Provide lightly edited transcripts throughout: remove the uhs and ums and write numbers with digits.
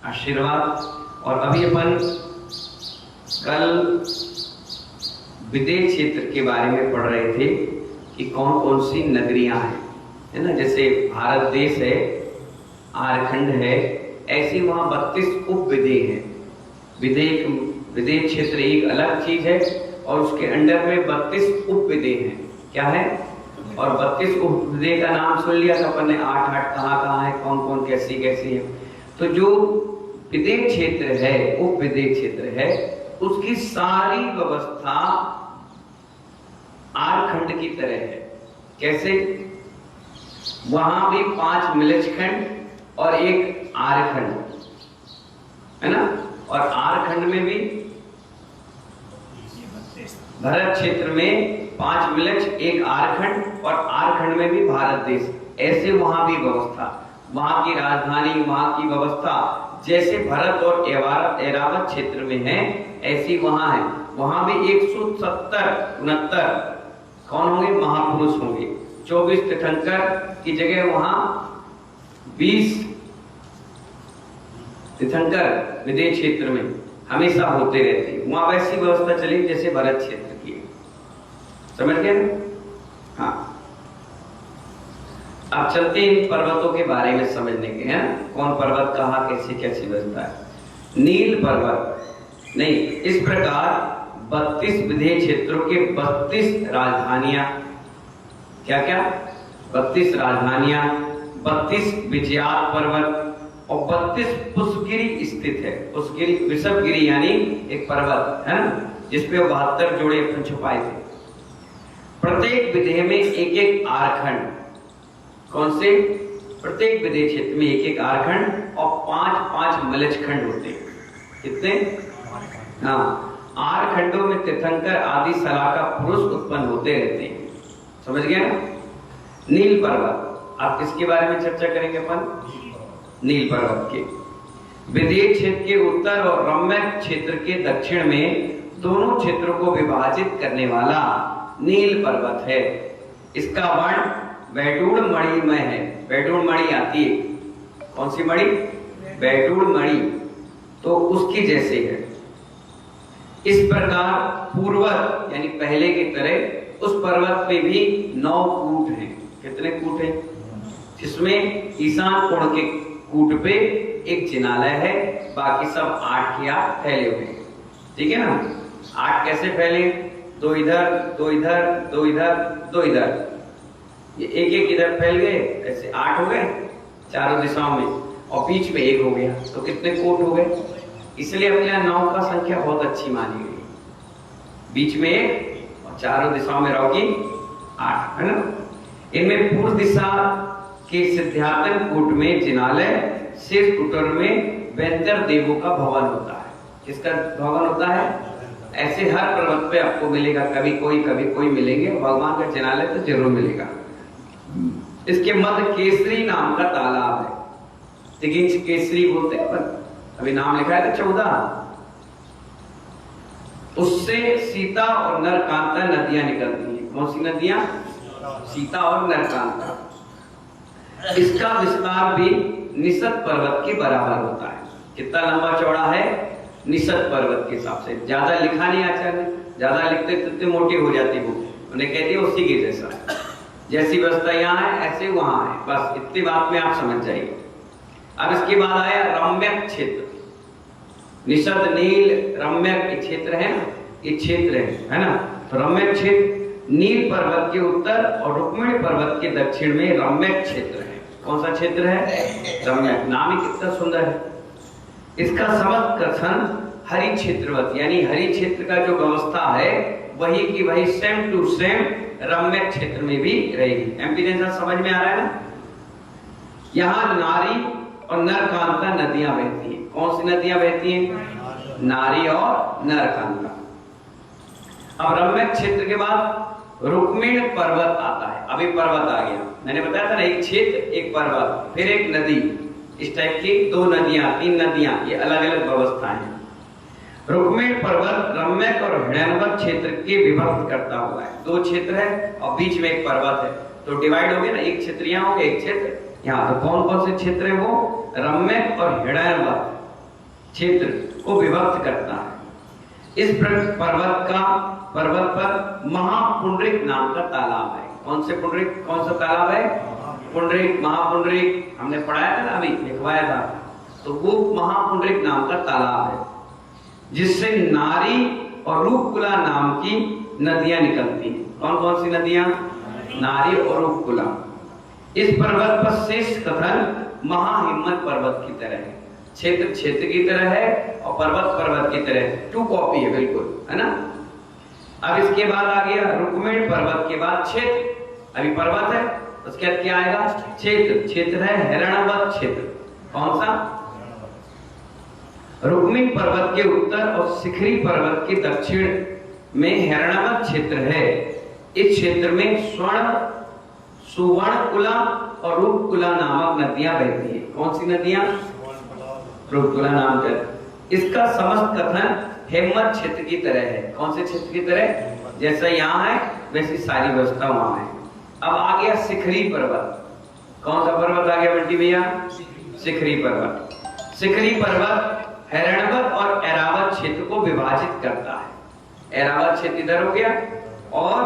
आशीर्वाद। और अभी अपन कल विदेश क्षेत्र के बारे में पढ़ रहे थे कि कौन कौन सी नगरियां हैं, है ना। जैसे भारत देश है, आर्यखंड है, ऐसे वहां 32 उप विदेश हैं। विदेश क्षेत्र एक अलग चीज है और उसके अंडर में 32 उप विदेश हैं। क्या है? और 32 उप विदेश का नाम सुन लिया था अपन ने, 8 कहाँ है, कौन कौन कैसी कैसी है। तो जो विदेश क्षेत्र है, उप विदेश क्षेत्र है, उसकी सारी व्यवस्था आर्यखंड की तरह है। कैसे? वहां भी 5 मिलजखंड और एक आर्यखंड, है ना। और आर्यखंड में भी भारत क्षेत्र में 5 मिलज, एक आर्यखंड, और आर्यखंड में भी भारत देश। ऐसे वहां भी व्यवस्था, वहां की राजधानी, वहां की व्यवस्था जैसे भरत और ऐरावत क्षेत्र में है, ऐसी वहां है। वहां भी 170-69 कौन होंगे? महापुरुष होंगे। 24 तीर्थंकर की जगह वहां 20 तीर्थंकर विदेश क्षेत्र में हमेशा होते रहते हैं। वहां वैसी व्यवस्था चली जैसे भरत क्षेत्र की। समझ गए ना? हाँ, अब चलते हैं पर्वतों के बारे में समझने के, हैं कौन पर्वत कहाँ कैसी कैसी व्यवस्था है। नील पर्वत नहीं, इस प्रकार 32 विदेश क्षेत्रों के 32 राजधानियां, क्या क्या? 32 राजधानियां, 32 विजयात पर्वत और 32 पुष्पगिरी स्थित है। पुष्पगिरी, वृषभगिरी यानी एक पर्वत है ना, जिसपे 72 जोड़े अपन छुपाए थे। प्रत्येक विदेह में एक एक आर्यखंड। कौन से? प्रत्येक विदेश क्षेत्र में एक एक आर्यखंड और 5-5 मिलजखंड होते हैं। कितने? हाँ, आर्यखंडों में तीर्थंकर आदि सलाका पुरुष उत्पन्न होते रहते हैं। समझ गए ना? नील पर्वत, आप किसके बारे में चर्चा करेंगे अपन? नील पर्वत के। विदेश क्षेत्र के उत्तर और रम्यक क्षेत्र के दक्षिण में दोनों क्षेत्रों को विभाजित करने वाला नील पर्वत है। इसका वर्ण बैडूढ़ मणिमय है। बैडूढ़ मणि आती है, कौन सी मणि? बैडूढ़ मणि, तो उसकी जैसे है। इस प्रकार पूर्वत यानी पहले की तरह उस पर्वत पे भी 9 कूट हैं। कितने कूट हैं? जिसमें ईशान कोण के कूट पे एक जिनालय है, बाकी सब 8 के 8 फैले हुए हैं। ठीक है ना? 8 कैसे फैले? 2 इधर, 2 इधर, 2 इधर, 2 इधर, ये एक एक इधर फैल गए, ऐसे 8 हो गए चारों दिशाओं में, और बीच में 1 हो गया, तो कितने कोट हो गए? इसलिए अपने यहाँ 9 का संख्या बहुत अच्छी मानी गई। बीच में 1 और चारों दिशाओं में रहोगी 8, है ना। इनमें पूर्व दिशा के सिद्धार्थन कूट में जिनालय, शीर्ष कुटर में वैद्यर देवों का भवन होता है। किसका भवन होता है? ऐसे हर पर्वत पे आपको मिलेगा, कभी कोई मिलेंगे। भगवान का जिनालय तो जरूर मिलेगा। इसके मध्य केसरी नाम का तालाब है। तिगिंच केसरी बोलते हैं, अभी नाम लिखा है 14। उससे सीता और नरकांता नदियां निकलती हैं। कौन सी नदियां? सीता और नरकांता। इसका विस्तार भी निषद पर्वत के बराबर होता है। कितना लंबा चौड़ा है? निषद पर्वत के हिसाब से। ज्यादा लिखा नहीं आचार्य, ज्यादा लिखते तो मोटी हो जाती वो, उन्हें कहती है उसी के जैसा। जैसी व्यवस्था यहाँ है ऐसे वहां है, बस इतनी बात में आप समझ जाइए। अब इसके बाद आया रम्यक क्षेत्र। निषद, नील, रम्यक क्षेत्र है ना, ये क्षेत्र है ना। तो रम्यक क्षेत्र नील पर्वत के उत्तर और रुक्मिणी पर्वत के दक्षिण में रम्यक क्षेत्र है। कौन सा क्षेत्र है? रम्यक। नाम ही कितना सुंदर है। इसका समस्त कथन हरि क्षेत्रवत यानी हरि क्षेत्र का जो व्यवस्था है वही की वही सेम टू सेम रम्यक क्षेत्र में भी रहेगी। एम्पिनेशन समझ में आ रहा है ना? यहाँ नारी और नरकांता नदियां बहती हैं। कौन सी नदियां बहती हैं? नारी और नरकांता। अब रम्यक क्षेत्र के बाद रुक्मिण पर्वत आता है। अभी पर्वत आ गया, मैंने बताया था ना, एक क्षेत्र एक पर्वत फिर एक नदी, इस टाइप की 2 नदियां 3 नदियां, ये अलग अलग व्यवस्थाएं हैं। रुक्मिण पर्वत रम्यक और हिरण्यवत क्षेत्र के विभक्त करता हुआ है। 2 क्षेत्र है और बीच में एक पर्वत है, तो डिवाइड हो गया ना, एक क्षेत्र यहाँ हो गया, एक क्षेत्र यहाँ। तो कौन कौन से क्षेत्र है वो? रम्यक और हिरण्यवत। क्षेत्र को विभक्त करता है। इस पर्वत पर महापुंडरीक नाम का तालाब है। कौन सा तालाब है? पुंडरीक, महापुंडरीक, हमने पढ़ाया था ना, अभी लिखवाया था। तो वो महापुंडरीक नाम का तालाब है, जिससे नारी और रूपकुला नाम की नदियां निकलती हैं। कौन कौन सी नदियां? नारी और रूपकुला। इस पर्वत पर शेष कथन महाहिम्मत पर्वत की तरह है। क्षेत्र की तरह है और पर्वत की तरह है। 2 कॉपी है बिल्कुल, है ना। अब इसके बाद आ गया रुक्मिणी पर्वत के बाद क्षेत्र। अभी पर्वत है, उसके बाद क्या आएगा? क्षेत्र है हिरण्यवत क्षेत्र। कौन सा? रुक्मिणी पर्वत के उत्तर और शिखरी पर्वत के दक्षिण में हिरण्यवत क्षेत्र है। इस क्षेत्र में सुवर्णकुला और रूपकुला नामक नदियां बहती है। कौन सी नदियां? रूपकुला नाम का। इसका समस्त कथन हेमवत क्षेत्र की तरह है। कौन से क्षेत्र की तरह? जैसा यहाँ है वैसी सारी व्यवस्था वहां है। अब आ गया शिखरी पर्वत। कौन सा पर्वत आ गया बंटी भैया? शिखरी पर्वत। शिखरी पर्वत हिरण्यवत और ऐरावत क्षेत्र को विभाजित करता है। ऐरावत क्षेत्र इधर हो गया और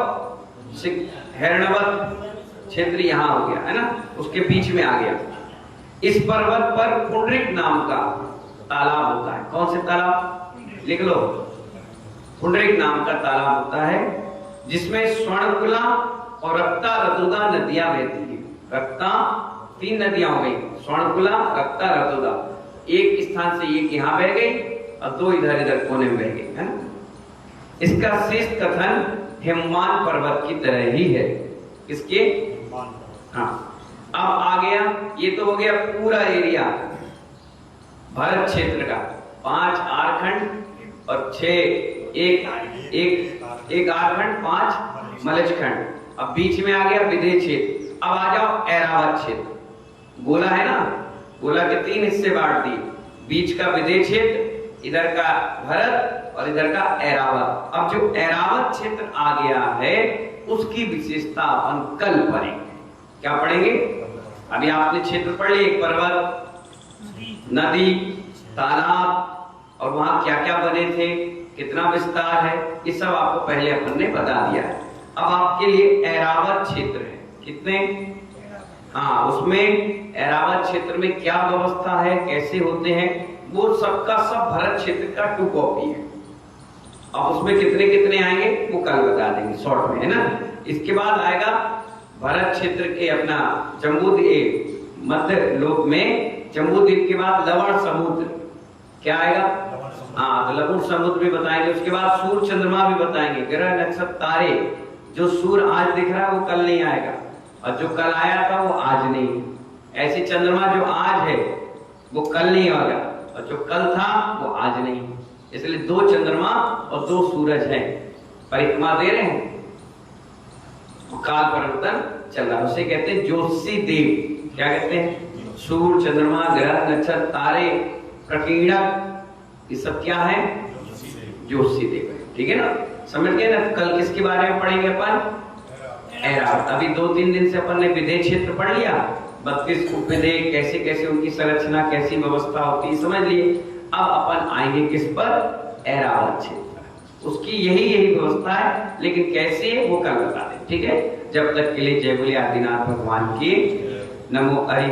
हिरण्यवत क्षेत्र यहाँ हो गया, है ना, उसके बीच में आ गया। इस पर्वत पर पुंडरीक नाम का तालाब होता है। कौन से तालाब? लिख लो। पुंडरीक नाम का तालाब होता है, जिसमें स्वर्णकुला और रक्ता रतुदा नदियां बहती है। रक्ता 3 नदियां हो गई, स्वर्णकुला, रक्ता, रतुदा। एक स्थान से एक यहाँ बह गई और 2 इधर कोने में बह गई, है ना। इसका शेष कथन हिमवान पर्वत की तरह ही है। इसके हाँ, अब आ गया, ये तो हो गया पूरा एरिया भारत क्षेत्र का। 5 आरखंड और 6 एक आरखंड, 5 मलजखंड। अब बीच में आ गया विदेह क्षेत्र। अब आ जाओ ऐरावत क्षेत्र। गोला है ना, गोला के 3 हिस्से बांट दिए। बीच का विदेह क्षेत्र, इधर का भरत और इधर का ऐरावत। अब जो ऐरावत क्षेत्र आ गया है उसकी विशेषता अपन कल पढ़ेंगे। क्या पढ़ेंगे? अभी आपने क्षेत्र पढ़ लिया, एक पर्वत, नदी, तालाब और वहां क्या क्या बने थे, कितना विस्तार है, ये सब आपको पहले अपन ने बता दिया है। अब आपके लिए ऐरावत क्षेत्र है। कितने? हाँ, उसमें ऐरावत क्षेत्र में क्या व्यवस्था है, कैसे होते हैं, वो सबका सब भरत क्षेत्र का 2 कॉपी है। अब उसमें कितने कितने आएंगे वो कल बता देंगे शॉर्ट में, है ना। इसके बाद आएगा भरत क्षेत्र के अपना जम्बूद्वीप, मध्य लोक में जम्बूद्वीप के बाद लवण समुद्र। क्या आएगा? हाँ, तो लवण समुद्र भी बताएंगे। उसके बाद सूर्य चंद्रमा भी बताएंगे, ग्रह नक्षत्र तारे। जो सूर्य आज दिख रहा है वो कल नहीं आएगा, और जो कल आया था वो आज नहीं। ऐसे चंद्रमा जो आज है वो कल नहीं आएगा, और जो कल था वो आज नहीं। इसलिए 2 चंद्रमा और 2 सूरज हैं, परिक्रमा दे रहे हैं, काल परिवर्तन चल रहा है। उसे कहते हैं ज्योतिषी देव। क्या कहते हैं? सूर्य, चंद्रमा, ग्रह, नक्षत्र, तारे, प्रकीर्णक, ये सब क्या है? ज्योतिषी देव है। ठीक है ना, समझ गए ना। कल किसके बारे में पढ़ेंगे अपन? ऐरावत। अभी 2-3 दिन से अपन ने विदेह क्षेत्र पढ़ लिया, 32 उपविदेह, कैसे कैसे उनकी संरचना, कैसी व्यवस्था होती है, समझ लिए। अब अपन आएंगे किस पर? ऐरावत क्षेत्र। उसकी यही व्यवस्था है, लेकिन कैसे है वो कल बता दें। ठीक है, जब तक के लिए जय बोले आदिनाथ भगवान की। नमो हरि।